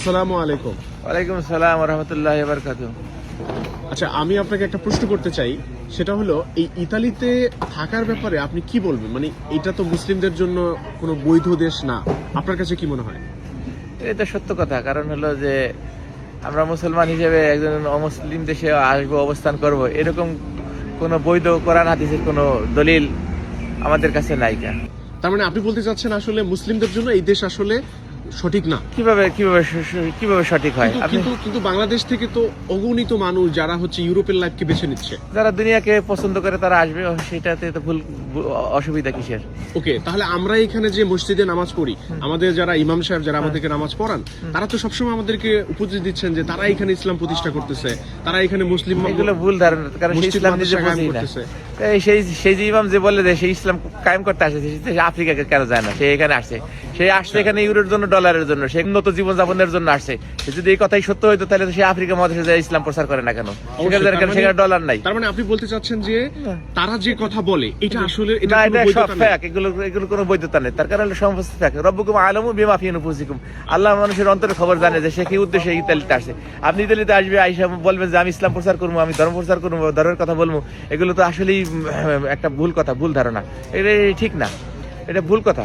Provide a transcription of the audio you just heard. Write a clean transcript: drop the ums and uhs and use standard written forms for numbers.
আসসালামু আলাইকুম। ওয়ালাইকুম আসসালাম ওয়া রাহমাতুল্লাহি ওয়া বারাকাতুহু। আচ্ছা, আমি আপনাকে একটা প্রশ্ন করতে চাই, সেটা হলো এই ইতালিতে থাকার ব্যাপারে আপনি কি বলবেন? মানে এটা তো মুসলিমদের জন্য কোনো বৈধ দেশ না, আপনার কাছে কি মনে হয়? এটা সত্য কথা, কারণ হলো যে আমরা মুসলমান হিসেবে একজন অমুসলিম দেশে আসবো, অবস্থান করব, এরকম কোনো বৈধ কোরআন হাদিসের কোনো দলিল আমাদের কাছে নাই। তার মানে আপনি বলতে চাচ্ছেন আসলে মুসলিমদের জন্য এই দেশ আসলে সঠিক না? কিভাবে সঠিক হয়? কিন্তু কিন্তু বাংলাদেশ থেকে তো অগণিত মানুষ যারা হচ্ছে ইউরোপের লাইফকে বেছে নিচ্ছে। যারা দুনিয়াকে পছন্দ করে তারা আসবে, সেটাতে তো অসুবিধা কিসের? ওকে, তাহলে আমরা এখানে যে মসজিদে নামাজ পড়ি, আমাদের যারা ইমাম সাহেব যারা আমাদেরকে নামাজ পড়ান, তারা তো সবসময় আমাদেরকে উপদেশ দিচ্ছেন যে তারা এখানে ইসলাম প্রতিষ্ঠা করতেছে, তারা এখানে মুসলিম। এগুলো ভুল ধারণা, কারণ সেই ইসলাম নিজে বুঝেই না। সেই যে ইমাম যে বলে যে সেই ইসলাম কায়েম করতে আসে, সে আফ্রিকাকে কেন যায় না? সে এখানে আসছে, এখানে ইউরোর জন্য, ডলারের জন্য, সে উন্নত জীবনযাপনের জন্য আসছে। যদি এই কথাই সত্য হইতো তাহলে সে আফ্রিকা মহাদেশে যায় ইসলাম প্রচার করে না কেন? সেখানে ডলার নাই। তার মানে আপনি বলতে চাচ্ছেন যে তারা যে কথা বলে এটা আসলে এটা সব ফ্যাক, এগুলো কোনো বৈধতা নেই। তার কারণ সমস্ত ফ্যাক। রব্বুকুম আলামু বিমা ফি আনফুসিকুম। আল্লাহ মানুষের অন্তরের খবর জানে যে সে কি উদ্দেশ্যে ইতালিতে আসে। আপনি ইতালিতে আসবে, আইসা বলবেন যে আমি ইসলাম প্রচার করবো, আমি ধর্ম প্রচার করবো, ধর্মের কথা বলবো, এগুলো তো আসলেই একটা ভুল কথা, ভুল ধারণা। এটা ঠিক না, এটা ভুল কথা।